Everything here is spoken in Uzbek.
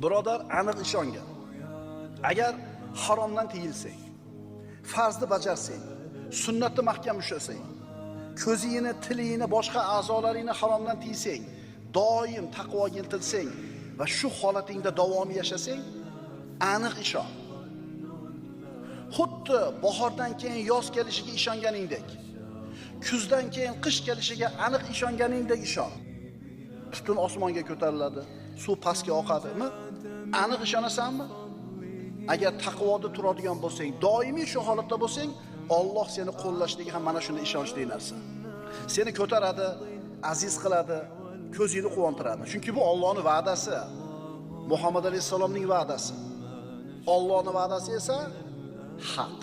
Birodar, aniq ishongan. Agar haromdan tiyilsang, farzni bajarsang, sunnatni mahkam ushlasang, ko'zingni, tilingni, boshqa a'zolaringni haromdan tiysang, doim taqvoga intilsang va shu holatingda davomiy yashasang, aniq ishon. Xuddi bahordan keyin yoz kelishiga ishonganingdek, kuzdan keyin qish kelishiga aniq ishonganingdek ishon. Tutun osmonga ko'tariladi, suv pastga oqadimi? Aniq ishonasanmi? Agar taqvoda turadigan bo'lsang, doimiy shu holatda bo'lsang, Alloh seni qo'llashligi ham mana shunday ishonchli narsa. Seni ko'taradi, aziz qiladi, ko'zingni quvontiradi. Chunki bu Allohning va'dasi, Muhammad alayhisalomning va'dasi. Allohning va'dasi esa haq.